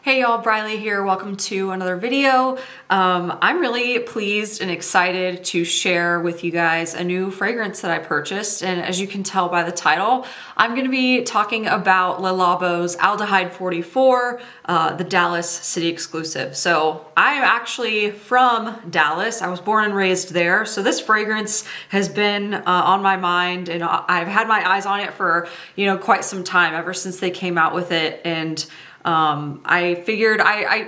Hey y'all, Briley here. Welcome to another video. I'm really pleased and excited to share with you guys a new fragrance that I purchased. And as you can tell by the title, I'm going to be talking about Labo's Aldehyde 44, the Dallas city exclusive. So I'm actually from Dallas. I was born and raised there. So this fragrance has been on my mind, and I've had my eyes on it for, quite some time, ever since they came out with it. And I figured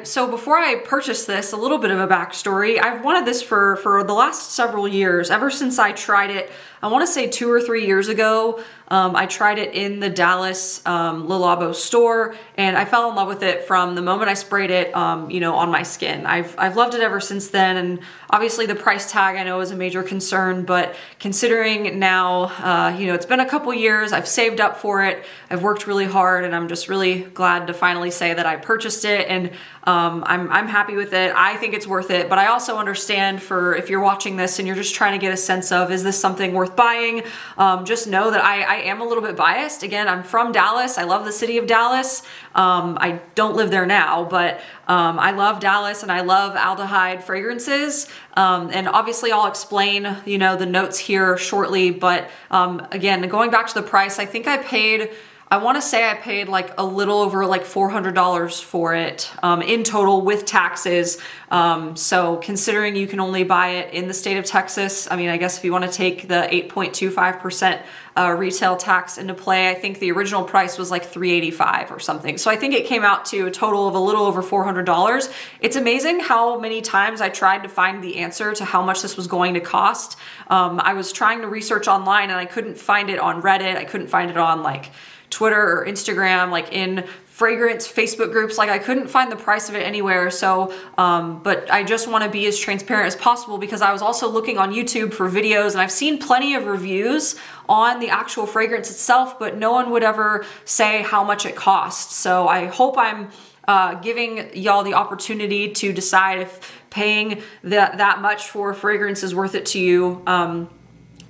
so before I purchased this, a little bit of a backstory. I've wanted this for the last several years, ever since I tried it. I want to say 2 or 3 years ago. I tried it in the Dallas Labo store, and I fell in love with it from the moment I sprayed it, on my skin. I've loved it ever since then, and obviously the price tag I know is a major concern, but considering now, it's been a couple years, I've saved up for it, I've worked really hard, and I'm just really glad to finally say that I purchased it, and I'm happy with it. I think it's worth it, but I also understand for if you're watching this and you're just trying to get a sense of, is this something worth buying? Just know that I am a little bit biased. Again, I'm from Dallas. I love the city of Dallas. I don't live there now, but I love Dallas and I love Aldehyde fragrances. And obviously I'll explain, the notes here shortly, but again, going back to the price, I want to say I paid like a little over like $400 for it in total with taxes. So considering you can only buy it in the state of Texas, I guess if you want to take the 8.25% retail tax into play, I think the original price was like $385 or something. So I think it came out to a total of a little over $400. It's amazing how many times I tried to find the answer to how much this was going to cost. I was trying to research online and I couldn't find it on Reddit. I couldn't find it on like Twitter or Instagram, like in fragrance Facebook groups. Like I couldn't find the price of it anywhere. So, but I just want to be as transparent as possible because I was also looking on YouTube for videos, and I've seen plenty of reviews on the actual fragrance itself, but no one would ever say how much it costs. So I hope I'm giving y'all the opportunity to decide if paying that much for a fragrance is worth it to you.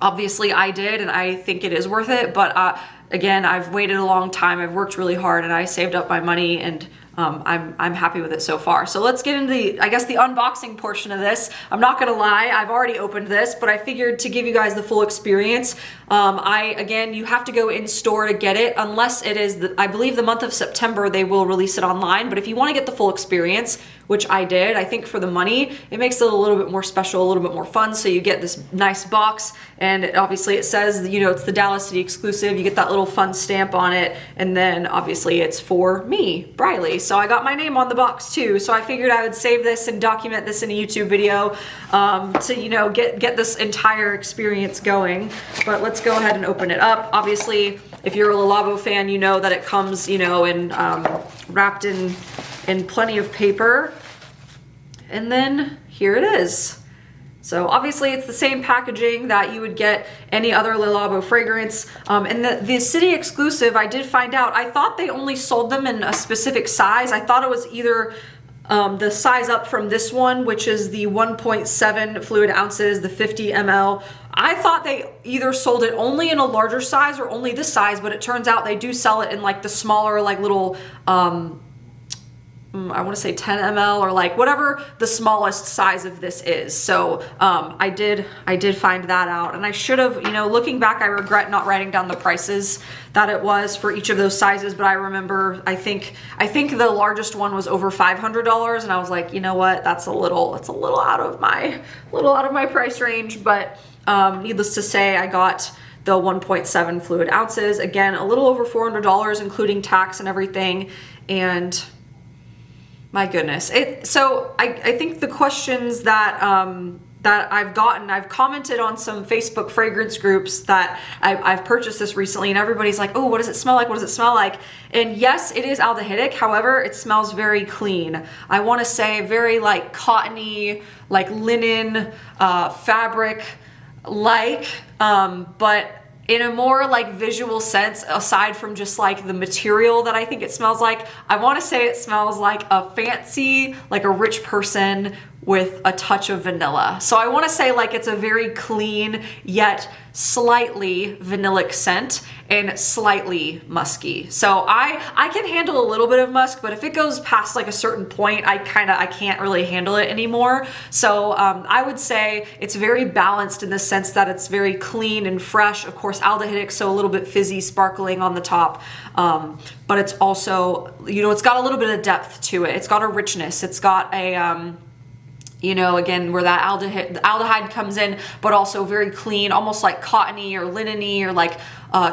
Obviously I did, and I think it is worth it, but again, I've waited a long time, I've worked really hard, and I saved up my money, and I'm happy with it so far. So let's get into the unboxing portion of this. I'm not gonna lie, I've already opened this, but I figured to give you guys the full experience. Again, you have to go in store to get it, unless it is, I believe the month of September, they will release it online. But if you wanna get the full experience, which I did, I think for the money, it makes it a little bit more special, a little bit more fun. So you get this nice box, and obviously it says, it's the Dallas City exclusive. You get that little fun stamp on it, and then obviously it's for me, Briley. So I got my name on the box too. So I figured I would save this and document this in a YouTube video to, get this entire experience going. But let's go ahead and open it up. Obviously, if you're a Labo fan, you know that it comes, in wrapped in plenty of paper. And then here it is. So obviously it's the same packaging that you would get any other Labo fragrance. And the city exclusive, I did find out, I thought they only sold them in a specific size. I thought it was either the size up from this one, which is the 1.7 fluid ounces, the 50 ml. I thought they either sold it only in a larger size or only this size, but it turns out they do sell it in like the smaller, like little, I want to say 10 ml or like whatever the smallest size of this is. So I did find that out, and I should have, looking back, I regret not writing down the prices that it was for each of those sizes. But I remember, I think the largest one was over $500, and I was like, you know what, that's a little out of my price range. But needless to say, I got the 1.7 fluid ounces, again a little over $400, including tax and everything. And my goodness. So I think the questions that I've gotten, I've commented on some Facebook fragrance groups that I've purchased this recently, and everybody's like, oh, what does it smell like? What does it smell like? And yes, it is aldehydic. However, it smells very clean. I want to say very like cottony, like linen, fabric, but in a more like visual sense, aside from just like the material that I think it smells like, I want to say it smells like a fancy, like a rich person with a touch of vanilla. So I want to say like it's a very clean yet slightly vanillic scent and slightly musky. So I can handle a little bit of musk, but if it goes past like a certain point, I can't really handle it anymore. So I would say it's very balanced in the sense that it's very clean and fresh. Of course, aldehydic, so a little bit fizzy, sparkling on the top. But it's also, you know, it's got a little bit of depth to it. It's got a richness. It's got a, you know, again, where that aldehyde comes in, but also very clean, almost like cottony or linen-y or like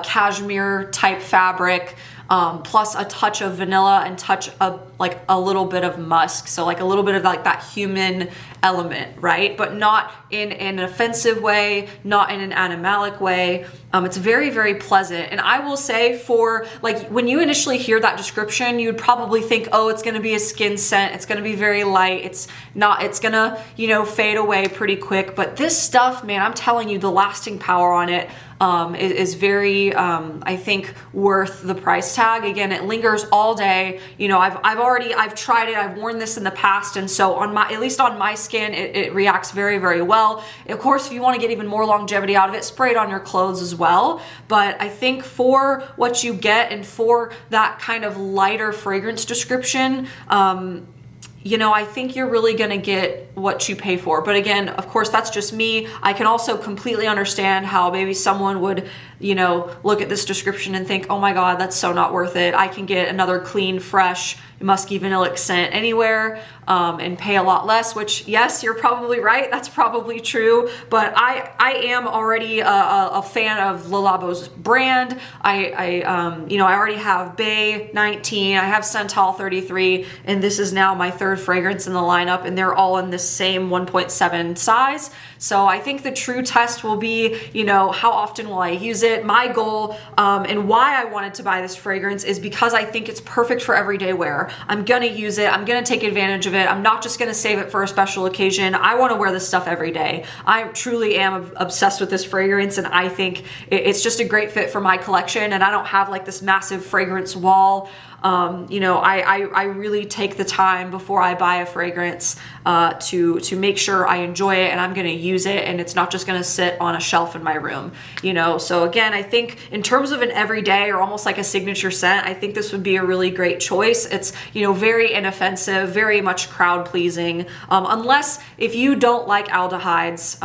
cashmere type fabric, plus a touch of vanilla and touch of like a little bit of musk. So like a little bit of like that human element, right? But not in an offensive way, not in an animalic way. It's very, very pleasant. And I will say for like, when you initially hear that description, you'd probably think, oh, it's going to be a skin scent. It's going to be very light. It's not, it's going to, you know, fade away pretty quick. But this stuff, man, I'm telling you, the lasting power on it is very, I think, worth the price tag. Again, it lingers all day. You know, I've tried it. I've worn this in the past. And so on my, at least on my skin, it reacts very, very well. Of course, if you want to get even more longevity out of it, spray it on your clothes as well. But I think for what you get and for that kind of lighter fragrance description, you know, I think you're really going to get what you pay for. But again, of course, that's just me. I can also completely understand how maybe someone would, you know, look at this description and think, oh my God, that's so not worth it. I can get another clean, fresh, musky vanillic scent anywhere and pay a lot less, which yes, you're probably right. That's probably true. But I am already a fan of Labo's brand. You know, I already have Bay 19, I have Centol 33, and this is now my third fragrance in the lineup, and they're all in this same 1.7 size. So I think the true test will be, you know, how often will I use it? My goal and why I wanted to buy this fragrance is because I think it's perfect for everyday wear. I'm gonna use it. I'm gonna take advantage of it. I'm not just gonna save it for a special occasion. I wanna wear this stuff every day. I truly am obsessed with this fragrance, and I think it's just a great fit for my collection, and I don't have like this massive fragrance wall. You know, I really take the time before I buy a fragrance to make sure I enjoy it and I'm going to use it, and it's not just going to sit on a shelf in my room, you know. So again, I think in terms of an everyday or almost like a signature scent, I think this would be a really great choice. It's, you know, very inoffensive, very much crowd pleasing, unless if you don't like aldehydes.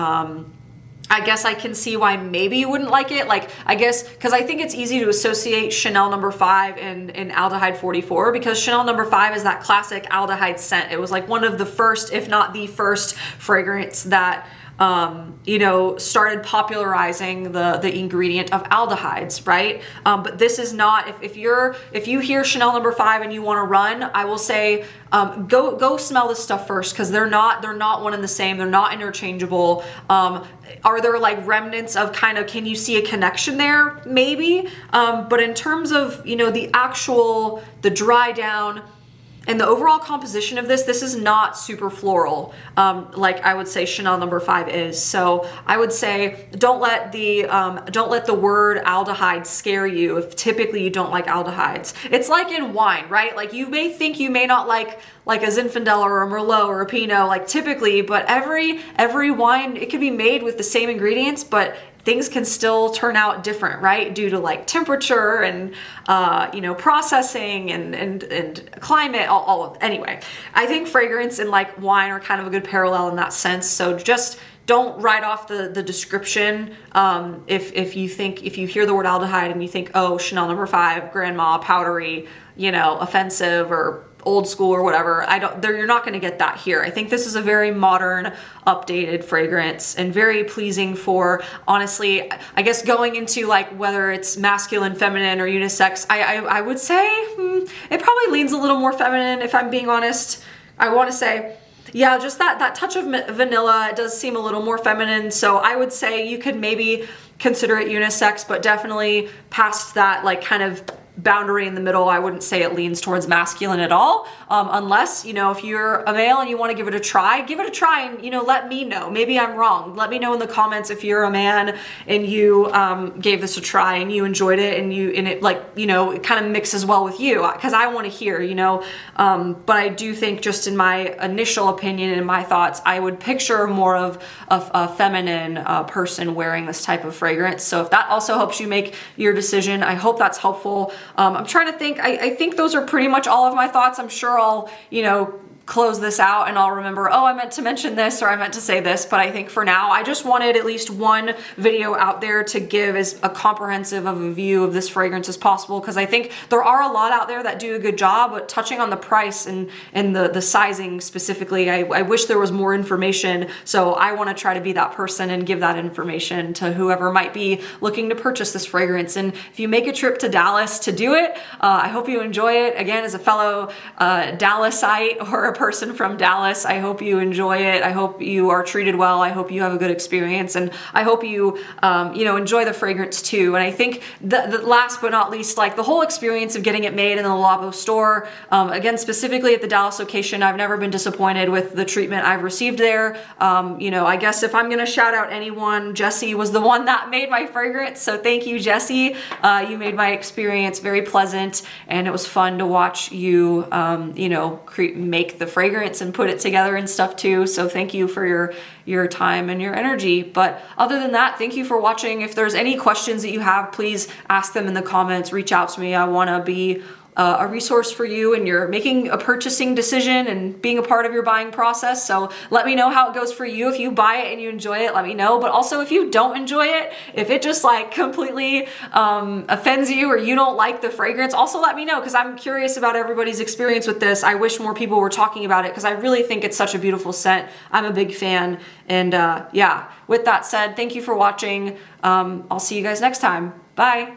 I guess I can see why maybe you wouldn't like it. Like, I guess, because I think it's easy to associate Chanel No. 5 and Aldehyde 44, because Chanel No. 5 is that classic aldehyde scent. It was like one of the first, if not the first fragrance that, you know, started popularizing the ingredient of aldehydes, right? But this is not, if you hear Chanel No. 5 and you want to run, I will say, go smell this stuff first, because they're not one and the same. They're not interchangeable. Are there like remnants of kind of, can you see a connection there? Maybe. But in terms of, you know, the dry down and the overall composition of this is not super floral, like I would say Chanel No. 5 is. So I would say don't let the word aldehyde scare you if typically you don't like aldehydes. It's like in wine, right? Like you may think you may not like a Zinfandel or a Merlot or a Pinot, like typically, but every wine, it could be made with the same ingredients, but things can still turn out different, right? Due to like temperature and, you know, processing and climate, all of it. Anyway, I think fragrance and like wine are kind of a good parallel in that sense. So just don't write off the description. If you hear the word aldehyde and you think, oh, Chanel No. 5, grandma, powdery, you know, offensive or old school or whatever, you're not going to get that here. I think this is a very modern, updated fragrance and very pleasing for, honestly, I guess going into like whether it's masculine, feminine, or unisex, I would say it probably leans a little more feminine, if I'm being honest. I want to say, yeah, just that touch of vanilla, it does seem a little more feminine. So I would say you could maybe consider it unisex, but definitely past that, like kind of boundary in the middle. I wouldn't say it leans towards masculine at all, unless, you know, if you're a male and you want to give it a try and, you know, let me know. Maybe I'm wrong. Let me know in the comments if you're a man and you gave this a try and you enjoyed it and it, like, you know, it kind of mixes well with you, because I want to hear, you know. But I do think, just in my initial opinion and my thoughts, I would picture more of a feminine person wearing this type of fragrance. So if that also helps you make your decision, I hope that's helpful. I'm trying to think. I think those are pretty much all of my thoughts. I'm sure I'll, you know, close this out and I'll remember, oh, I meant to mention this or I meant to say this. But I think for now, I just wanted at least one video out there to give as a comprehensive of a view of this fragrance as possible, because I think there are a lot out there that do a good job, but touching on the price and the sizing specifically, I wish there was more information. So I want to try to be that person and give that information to whoever might be looking to purchase this fragrance. And if you make a trip to Dallas to do it, I hope you enjoy it. Again, as a fellow Dallasite or a person from Dallas, I hope you enjoy it. I hope you are treated well. I hope you have a good experience, and I hope you you know, enjoy the fragrance too. And I think the last but not least, like, the whole experience of getting it made in the Labo store, again, specifically at the Dallas location, I've never been disappointed with the treatment I've received there. You know, I guess if I'm gonna shout out anyone, Jessie was the one that made my fragrance. So thank you, Jessie. You made my experience very pleasant, and it was fun to watch you, you know, make the fragrance and put it together and stuff too. So thank you for your time and your energy. But other than that, thank you for watching. If there's any questions that you have, please ask them in the comments. Reach out to me. I want to be a resource for you, and you're making a purchasing decision and being a part of your buying process. So let me know how it goes for you. If you buy it and you enjoy it, let me know. But also, if you don't enjoy it, if it just like completely offends you or you don't like the fragrance, also let me know, because I'm curious about everybody's experience with this. I wish more people were talking about it, because I really think it's such a beautiful scent. I'm a big fan. And yeah, with that said, thank you for watching. I'll see you guys next time. Bye.